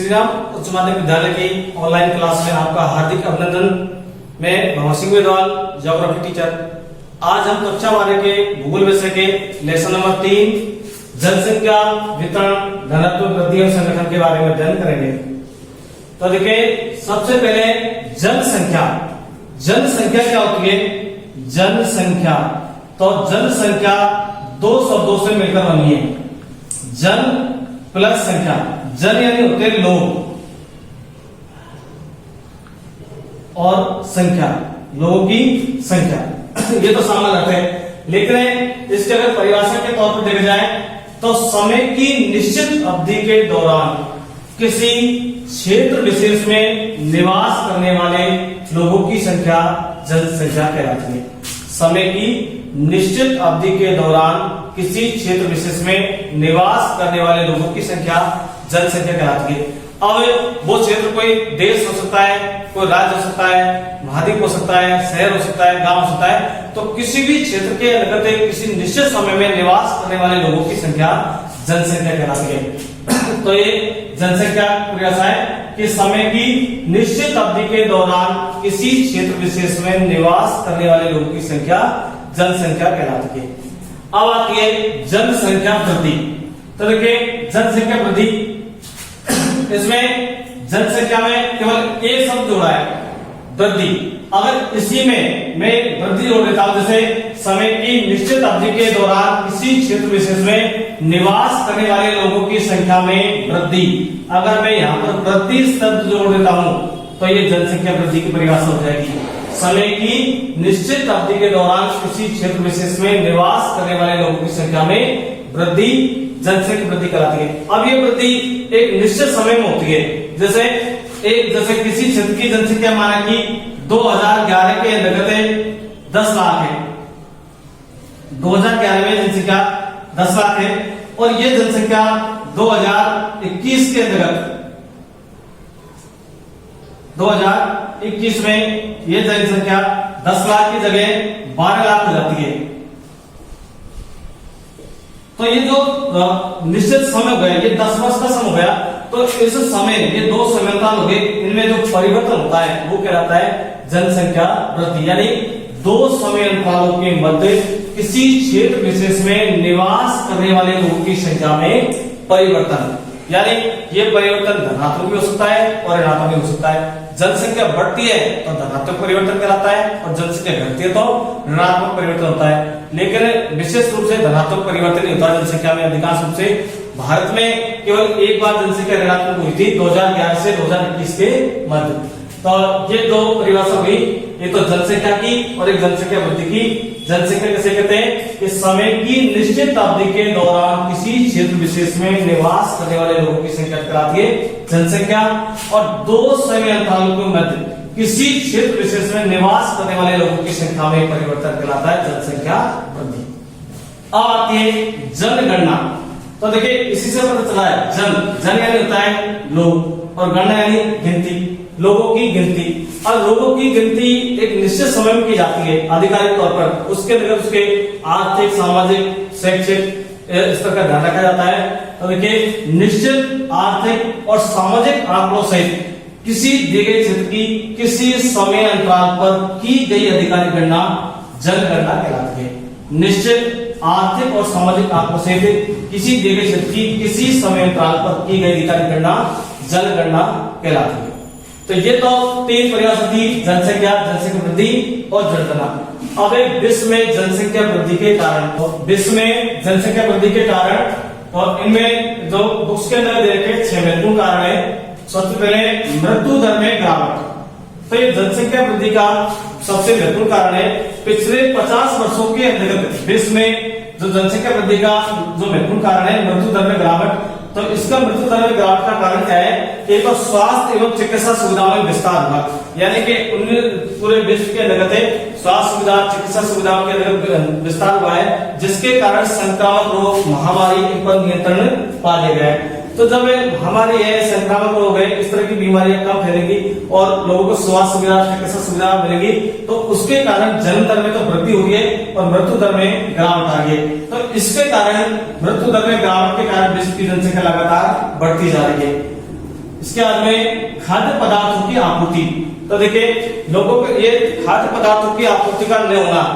श्री राम उच्च माध्यमिक विद्यालय की ऑनलाइन क्लास में आपका हार्दिक अभिनंदन। मैं भवन सिंह वेदवाल, ज्योग्राफी टीचर। आज हम कक्षा 12 के भूगोल विषय के लेसन नंबर 3 जनसंख्या वितरण घनत्व वृद्धि और संगठन के बारे में अध्ययन करेंगे। तो देखिए, सबसे पहले जनसंख्या क्या होती है? जनसंख्या, तो जनसंख्या दो शब्दों से मिलकर बनी है, जन प्लस संख्या। जन यानी होते हैं लोग और संख्या, लोगों की संख्या, ये तो सामान्य अर्थ है। लेकिन इसके अगर परिभाषा के तौर पर देखा जाए तो समय की निश्चित अवधि के दौरान किसी क्षेत्र विशेष में निवास करने वाले लोगों की संख्या जनसंख्या कहलाती है। समय की निश्चित अवधि के दौरान किसी क्षेत्र विशेष में निवास करने वाले लोगों की संख्या जनसंख्या कहलाती है। अब वो क्षेत्र कोई देश हो सकता है, कोई राज्य हो सकता है, महाद्वीप हो सकता है, शहर हो सकता है, गांव हो सकता है। तो किसी भी क्षेत्र के अंतर्गत किसी निश्चित समय में निवास करने वाले लोगों की संख्या जनसंख्या कहलाती है। तो ये जनसंख्या परिभाषा है कि समय की निश्चित अवधि के दौरान किसी क्षेत्र विशेष में निवास करने वाले लोगों की संख्या जनसंख्या कहलाती है। अब आती है जनसंख्या वृद्धि। तो देखिए, जनसंख्या वृद्धि, इसमें जनसंख्या में केवल एक शब्द जोड़ा है, वृद्धि। अगर इसी में मैं वृद्धि जोड़ देता हूं, जैसे समय की निश्चित अवधि के दौरान किसी क्षेत्र विशेष में निवास करने वाले लोगों की संख्या में वृद्धि, अगर मैं यहाँ पर वृद्धि शब्द जोड़ देता हूं तो ये जनसंख्या वृद्धि की परिभाषा हो जाएगी। समय की निश्चित अवधि के दौरान किसी क्षेत्र विशेष में निवास करने वाले लोगों की संख्या में वृद्धि जनसंख्या वृद्धि कहलाती है। अब ये वृद्धि एक निश्चित समय में होती है। जैसे किसी क्षेत्र की जनसंख्या माना कि 2011 के अंतर्गत 10 लाख है, 2011 में जनसंख्या 10 लाख है, और ये जनसंख्या 2021 के अंतर्गत 2021 में ये जनसंख्या 10 लाख की जगह 12 लाख हो जाती है। तो ये जो निश्चित समय हो गया, ये 10 वर्ष का समय हो गया, तो इस समय ये दो समयकाल हो गए, इनमें जो परिवर्तन होता है वो कहलाता है जनसंख्या वृद्धि। यानी दो समय अंतरालों के मध्य किसी क्षेत्र विशेष में निवास करने वाले लोगों की संख्या में परिवर्तन, यानी ये परिवर्तन धनात्मक भी हो सकता है और ऋणात्मक भी हो सकता है। जनसंख्या बढ़ती है तो धनात्मक परिवर्तन कहलाता है, और जनसंख्या घटती है तो ऋणात्मक परिवर्तन होता है। लेकिन विशेष रूप से धनात्मक परिवर्तन होता है जनसंख्या में। अधिकांश रूप से भारत में केवल एक बार जनसंख्या ऋणात्मक हुई थी, 2011 से 2021 के मध्य। तो ये दो परिभाषा हुई, ये तो जनसंख्या की और एक जनसंख्या वृद्धि की। जनसंख्या किसे कहते हैं? कि समय की निश्चित अवधि के दौरान किसी क्षेत्र विशेष में निवास करने वाले लोगों की संख्या कहलाती है जनसंख्या, और दो समय अंतरालों के मध्य किसी क्षेत्र विशेष में निवास करने वाले लोगों की संख्या में परिवर्तन कहलाता है जनसंख्या वृद्धि। अब आती है जनगणना। तो देखिए, इसी से पता चला है जन यानी होता है लोग, और गणना यानी गिनती, लोगों की गिनती। और लोगों की गिनती एक निश्चित समय में की जाती है आधिकारिक तौर पर। उसके अंदर उसके आर्थिक, सामाजिक, शैक्षिक स्तर का ध्यान रखा जाता है। तो देखिए, निश्चित आर्थिक और सामाजिक आंकड़ों सहित किसी दिए गए क्षेत्र की किसी समय अंतराल पर की गई आधिकारिक गणना जनगणना कहलाती है। निश्चित आर्थिक और सामाजिक आंकड़ों सहित किसी दिए गए क्षेत्र की किसी समय अंतराल पर की गई आधिकारिक गणना जनगणना कहलाती है। तो ये तो तीन परिभाषा थी, जनसंख्या, जनसंख्या वृद्धि और जनगणना। अब एक विश्व में जनसंख्या वृद्धि के कारण, तो विश्व में जनसंख्या वृद्धि के कारण, और इनमें जो बुक्स के अंदर दे रखे 6 महत्वपूर्ण कारण है। सबसे पहले मृत्यु दर में गिरावट। तो ये जनसंख्या वृद्धि का सबसे महत्वपूर्ण कारण है। पिछले 50 वर्षों के अंतर्गत विश्व में जो जनसंख्या वृद्धि का जो महत्वपूर्ण कारण है मृत्यु दर में गिरावट। तो इसका मृत्यु दर में गिरावट का कारण क्या है? एक तो स्वास्थ्य एवं चिकित्सा सुविधाओं में विस्तार हुआ, यानी कि पूरे विश्व के अंतर्गत स्वास्थ्य सुविधा, चिकित्सा सुविधाओं के अंतर्गत विस्तार हुआ है, जिसके कारण संक्रामक रोग, महामारी पर नियंत्रण पा लिया गया है। तो जब हमारे ये संक्रामक रोग है, इस तरह की बीमारियां कम फैलेंगी और लोगों को स्वास्थ्य सुविधा, चिकित्सा सुविधा मिलेगी, तो उसके कारण जन्म दर में तो वृद्धि हो रही है और मृत्यु दर में गिरावट आ रही है। तो इसके कारण मृत्यु दर में गिरावट के कारण विश्व की जनसंख्या लगातार बढ़ती जा रही है। इसके बाद में खाद्य पदार्थों की आपूर्ति। तो देखिए लोगों को ये खाद्य पदार्थों की आपूर्ति का न होना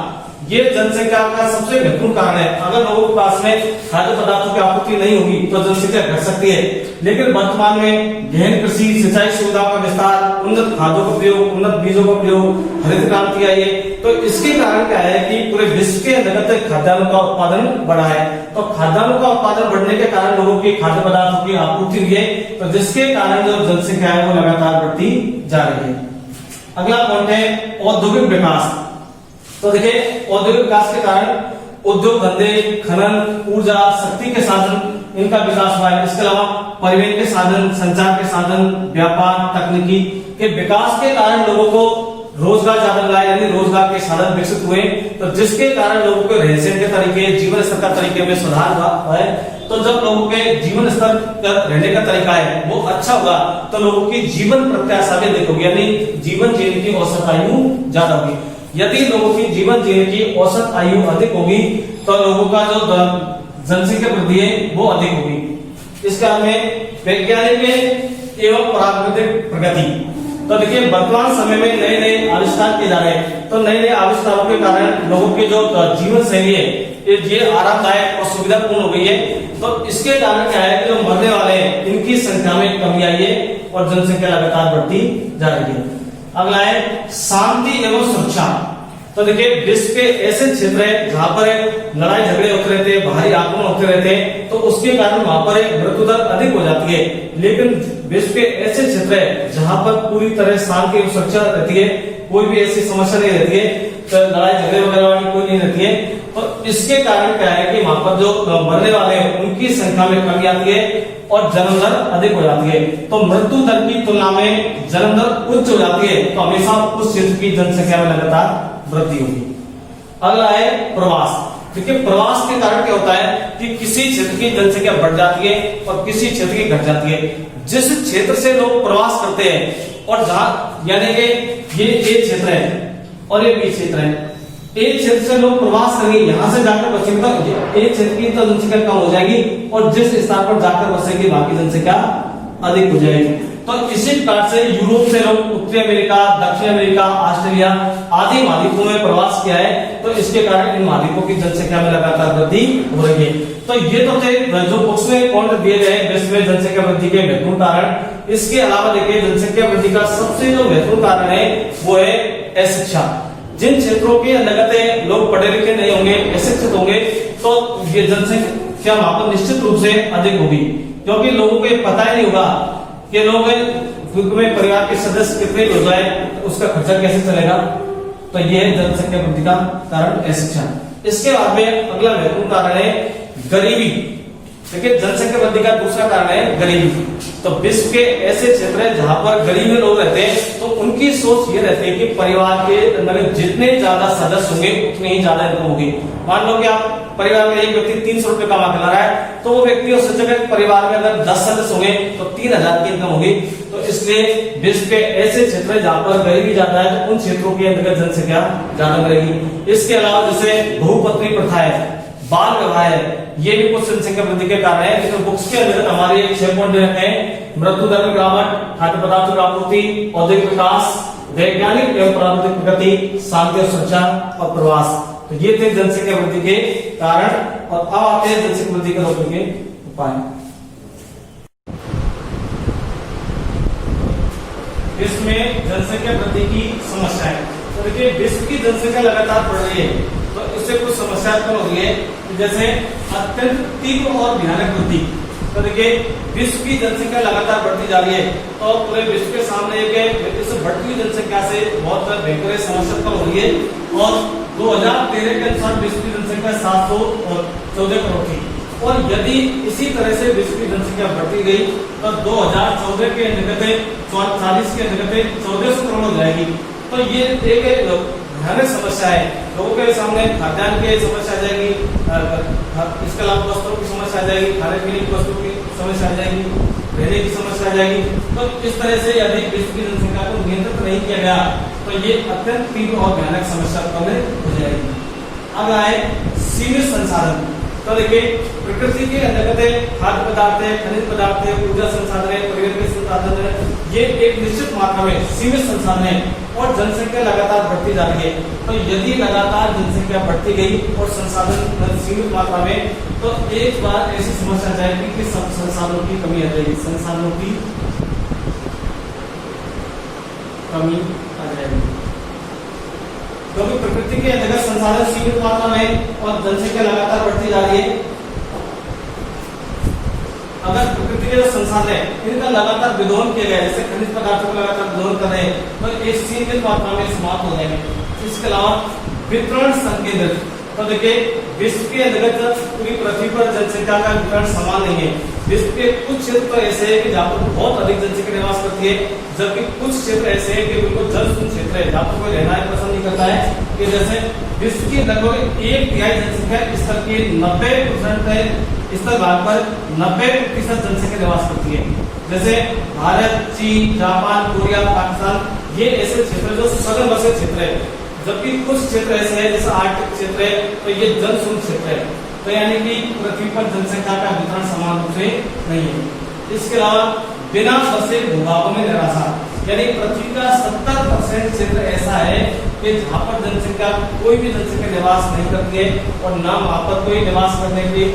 ये जनसंख्या का सबसे महत्वपूर्ण कारण है। अगर लोगों के पास में खाद्य पदार्थों की आपूर्ति नहीं होगी तो जनसंख्या घट सकती है। लेकिन वर्तमान में गहन कृषि, सिंचाई सुविधाओं का विस्तार, उन्नत खादों का प्रयोग, उन्नत बीजों का प्रयोग, हरित क्रांति आई है। तो इसके कारण क्या है कि पूरे विश्व के अंतर्गत खाद्यान्नों का उत्पादन बढ़ा है। तो खाद्यान्नों का उत्पादन बढ़ने के कारण लोगों की खाद्य पदार्थों की आपूर्ति हुई है, तो जिसके कारण जो जनसंख्या है वो लगातार बढ़ती जा रही है। अगला पॉइंट है औद्योगिक विकास। तो देखिए औद्योगिक विकास के कारण उद्योग धंधे, खनन, ऊर्जा, शक्ति के साधन इनका विकास हुआ है। इसके अलावा परिवहन के साधन, संचार के साधन, व्यापार, तकनीकी के विकास के कारण लोगों को रोजगार ज्यादा मिला, यानी रोजगार के साधन विकसित हुए। तो जिसके कारण लोगों के रहन सहन के तरीके, जीवन स्तर का तरीके में सुधार हुआ है। तो जब लोगों के जीवन स्तर का रहने का तरीका है वो अच्छा होगा तो लोगों की जीवन प्रत्याशा भी अधिक होगी, यानी जीवन जीने की औसत आयु ज्यादा होगी। यदि लोगों की जीवन जीने की औसत आयु अधिक होगी तो लोगों का जो जनसंख्या वृद्धि है वो अधिक होगी। इसके बाद में वैज्ञानिक एवं प्राकृतिक प्रगति। तो देखिए वर्तमान समय में नए नए आविष्कार किए जा रहे हैं। तो नए नए आविष्कारों के कारण लोगों की जो जीवन शैली है ये आरामदायक और सुविधापूर्ण हो गई है। तो इसके कारण क्या है कि जो मरने वाले हैं इनकी संख्या में कमी आई है और जनसंख्या लगातार बढ़ती जा रही है। अगला है शांति एवं सुरक्षा। तो देखिए विश्व के ऐसे क्षेत्र है जहां पर लड़ाई झगड़े होते रहते हैं, बाहरी आक्रमण होते रहते हैं, तो उसके कारण वहां पर मृत्यु दर अधिक हो जाती है। लेकिन विश्व के ऐसे क्षेत्र है जहां पर पूरी तरह शांति एवं सुरक्षा रहती है, कोई भी ऐसी समस्या नहीं रहती है, तो लड़ाई झगड़े वगैरह वाली कोई नहीं रहती है। तो इसके कारण क्या है कि वहां पर जो मरने वाले हैं उनकी संख्या में कमी आती है और जन्म दर अधिक हो जाती है। तो मृत्यु दर की तुलना में जन्म दर उच्च हो जाती है, तो हमेशा उस क्षेत्र की जनसंख्या में लगातार वृद्धि होगी। अगला है प्रवास। देखिए प्रवास के कारण क्या होता है कि किसी क्षेत्र की जनसंख्या बढ़ जाती है और किसी क्षेत्र की घट जाती है। जिस क्षेत्र से लोग प्रवास करते हैं और जहां यानी कि ये एक क्षेत्र है और ये बी क्षेत्र है, एक क्षेत्र से लोग प्रवास करेंगे, यहाँ से जाकर बचेंगे तो एक क्षेत्र की तो जनसंख्या कम हो जाएगी और जिस स्थान पर जाकर बसेंगे वहां की जनसंख्या अधिक हो जाएगी। तो इसी प्रकार से यूरोप से लोग उत्तरी अमेरिका, दक्षिण अमेरिका, ऑस्ट्रेलिया आदि महाद्वीपों में प्रवास किया है। तो इसके कारण इन महाद्वीपों की जनसंख्या में लगातार वृद्धि हो रही है। तो ये तो थे जो बुक्स में पॉइंट दिए गए विश्व में जनसंख्या वृद्धि के महत्वपूर्ण कारण। इसके अलावा देखिए जनसंख्या वृद्धि का सबसे जो महत्वपूर्ण कारण है वो है अशिक्षा। जिन क्षेत्रों के अंतर्गत लोग पढ़े लिखे नहीं होंगे, अशिक्षित होंगे, तो ये जनसंख्या वहां पर निश्चित रूप से अधिक होगी, क्योंकि लोगों को ये पता ही नहीं होगा कि लोग में परिवार के सदस्य कितने हो जाए, उसका खर्चा कैसे चलेगा। तो ये है जनसंख्या वृद्धि का कारण अशिक्षा। इसके बाद में अगला महत्वपूर्ण कारण है गरीबी। देखिए जनसंख्या वृद्धि का दूसरा कारण है गरीबी। तो विश्व के ऐसे क्षेत्र है जहां पर गरीब लोग रहते हैं, तो उनकी सोच ये रहती है कि परिवार के अंदर जितने ज्यादा सदस्य होंगे उतनी ही ज्यादा इनकम होगी। मान लो कि आप परिवार में एक व्यक्ति 300 रुपए कमा के ला रहा है, तो वो व्यक्ति उस जगह परिवार में अगर 10 सदस्य होंगे तो 3000 की इनकम होगी। तो इसलिए विश्व के ऐसे क्षेत्र है जहां पर गरीबी ज्यादा है, तो उन क्षेत्रों की अंतर्गत जनसंख्या ज्यादा बढ़ेगी। इसके अलावा जैसे बहुपत्नी प्रथा है, बाल विवाह है, ये भी कुछ जनसंख्या वृद्धि के कारण है। लेकिन बुक्स के अंदर हमारे 6 पॉइंट रखे हैं: मृत्यु दर में गिरावट, खाद्य पदार्थों की आपूर्ति, औद्योगिक विकास, वैज्ञानिक एवं प्राकृतिक प्रगति, शांति और सुरक्षा और प्रवास। तो ये थे जनसंख्या वृद्धि के कारण। और अब आते हैं जनसंख्या वृद्धि के रोकने के उपाय। विश्व में जनसंख्या वृद्धि की समस्याएं। तो देखिए विश्व की जनसंख्या लगातार बढ़ रही है, तो इससे कुछ समस्या उत्पन्न हो रही है, जैसे अत्यंत तीव्र और भयानक वृद्धि। तो देखिए विश्व की जनसंख्या लगातार बढ़ती जा रही है, तो पूरे विश्व के सामने एक इस बढ़ती जनसंख्या से बहुत भयंकर समस्या उत्पन्न हो रही है। और 2013 के अनुसार विश्व की जनसंख्या 714 करोड़ थी, और यदि इसी तरह से विश्व की जनसंख्या बढ़ती गई तो 2014 के अंतर्गत 40 के अंतर्गत 1400 करोड़ हो जाएगी। तो ये एक भयानक समस्या है। लोगों के सामने खाद्यान्न की समस्या आ जाएगी, इसके अलावा वस्त्रों की समस्या आ जाएगी, खाने पीने की वस्तुओं की समस्या आ जाएगी, रहने की समस्या आ जाएगी। तो इस तरह से यदि विश्व की जनसंख्या को नियंत्रित नहीं किया गया तो ये अत्यंत तीव्र और भयानक समस्या उत्पन्न हो जाएगी। अब आए सीमित संसाधन। तो देखिए प्रकृति के अंतर्गत खाद्य पदार्थ है, खनिज पदार्थ है, ऊर्जा संसाधन है, परिवहन के संसाधन है, ये एक निश्चित मात्रा में सीमित संसाधन है और जनसंख्या लगातार बढ़ती जा रही है। तो यदि लगातार जनसंख्या बढ़ती गई और संसाधन सीमित मात्रा में, तो एक बार ऐसी समस्या आ जाएगी कि सब संसाधनों की कमी आ जाएगी, संसाधनों की कमी आ जाएगी। क्योंकि प्रकृति के अंतर्गत संसाधन सीमित मात्रा में और जनसंख्या लगातार बढ़ती जा रही है। अगर प्रकृति के जो संसाधन है इनका लगातार विदोहन किया गया, जैसे खनिज पदार्थों का लगातार विदोहन कर रहे हैं, तो ये सीमित मात्रा में समाप्त हो जाएंगे। इसके अलावा वितरण संकेंद्रित, तो देखिए विश्व के अंतर्गत पूरी पृथ्वी पर जनसंख्या का वितरण समान नहीं है। विश्व के कुछ क्षेत्र ऐसे हैं कि जहाँ पर बहुत अधिक जनसंख्या निवास करती है, जबकि कुछ क्षेत्र ऐसे हैं कि बिल्कुल जलशून्य क्षेत्र है, जहाँ पर कोई रहना ही पसंद नहीं करता है। कि जैसे विश्व की लगभग 1/3 जनसंख्या स्थल की 90% स्थल भाग पर 90% जनसंख्या निवास करती है। जैसे भारत, चीन, जापान, कोरिया, पाकिस्तान, ये ऐसे क्षेत्र जो सघन बसे क्षेत्र है, जबकि कुछ क्षेत्र ऐसे हैं जैसे आर्कटिक क्षेत्र है, तो ये जलशून्य क्षेत्र है। तो यानी कि पृथ्वी पर जनसंख्या का वितरण समान रूप से नहीं है। इसके अलावा बिना बसे भूभागों में निराशा, यानी पृथ्वी का 70% क्षेत्र ऐसा है कि जहाँ पर जनसंख्या कोई भी जनसंख्या निवास नहीं करती है और ना वहाँ पर कोई निवास करने की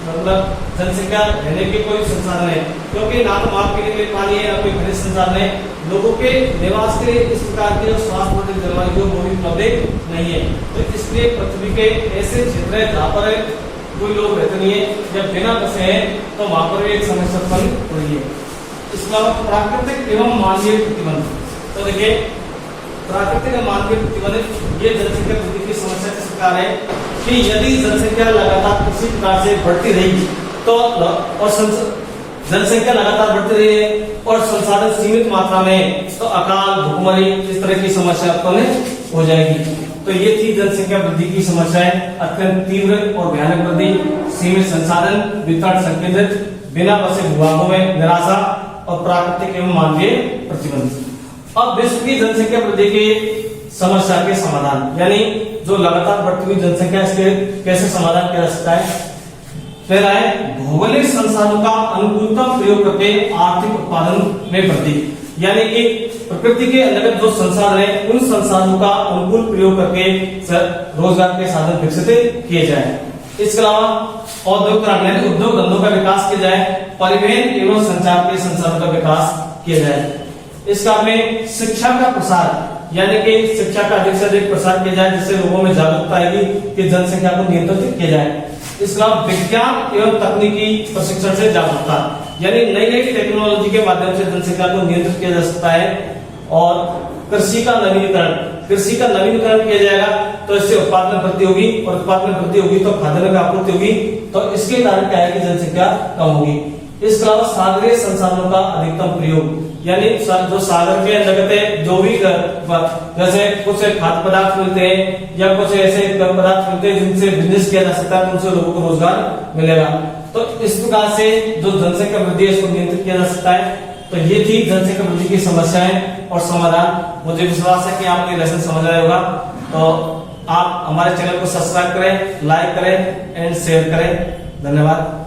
मतलब जनसंख्या रहने के कोई संसाधन है, क्योंकि ना तो वहाँ पीने के लिए पानी है, ना कोई खनिज संसाधन है। लोगों के निवास के लिए इस प्रकार की जो स्वास्थ्य जलवायु वो भी उपलब्ध नहीं है। तो इसलिए पृथ्वी के ऐसे क्षेत्र है जहाँ पर कोई लोग रहते नहीं है, जब बिना बसे हैं तो वहाँ पर भी एक समस्या उत्पन्न हो रही है। इसके अलावा प्राकृतिक एवं मानवीय प्रतिबंध, तो देखिए प्राकृतिक और मानवीय प्रतिबंध ये जनसंख्या वृद्धि की समस्या किस प्रकार है कि यदि जनसंख्या लगातार किसी प्रकार से बढ़ती रही तो और जनसंख्या लगातार बढ़ती रही है और संसाधन सीमित मात्रा में, तो अकाल, भूखमरी इस तरह की समस्या उत्पन्न हो जाएगी। तो ये थी जनसंख्या वृद्धि की समस्याएं, अत्यंत तीव्र और भयानक वृद्धि, सीमित संसाधन, वितरण संकेंद्रित, बिना बसे भूभागों में निराशा और प्राकृतिक एवं मानवीय प्रतिबंध। अब विश्व की जनसंख्या वृद्धि की समस्या के समाधान, यानी जो लगातार बढ़ती हुई जनसंख्या, इसके कैसे समाधान किया जा सकता है। पहला है भौगोलिक संसाधनों का अनुकूलतम प्रयोग करके आर्थिक उत्पादन में वृद्धि, यानी कि प्रकृति के अंतर्गत जो संसाधन है उन संसाधनों का अनुकूल प्रयोग करके रोजगार के साधन विकसित किए जाए। इसके अलावा औद्योगिक यानी उद्योग धंधों का विकास किया जाए, परिवहन एवं संचार के संसाधनों का विकास किया जाए। इसका में शिक्षा का प्रसार, यानी कि शिक्षा का अधिक से अधिक प्रसार किया जाए, जिससे लोगों में जागरूकता आएगी कि जनसंख्या को नियंत्रित किया जाए। इसका विज्ञान एवं तकनीकी प्रशिक्षण से जागरूकता, यानी नई नई टेक्नोलॉजी के माध्यम से जनसंख्या को नियंत्रित किया जा सकता है। और कृषि का नवीनीकरण किया जाएगा, तो इससे उत्पादन में वृद्धि होगी और उत्पादन में वृद्धि होगी तो खाद्यान्न की आपूर्ति होगी, तो इसके कारण क्या है कि जनसंख्या कम होगी। इसके अलावा सागरीय संसाधनों का अधिकतम प्रयोग, यानी जो सागर के अंतर्गत जो भी जैसे कुछ खाद्य पदार्थ मिलते हैं या कुछ ऐसे पदार्थ मिलते हैं जिनसे बिजनेस किया जा सकता है, तो उनसे लोगों को रोजगार मिलेगा। तो इस प्रकार से जो जनसंख्या वृद्धि है इसको नियंत्रित किया जा सकता है। तो ये थी जनसंख्या वृद्धि की समस्याएं और समाधान। मुझे विश्वास है कि आपने लेसन समझ आया होगा। तो आप हमारे चैनल को सब्सक्राइब करें, लाइक करें एंड शेयर करें। धन्यवाद।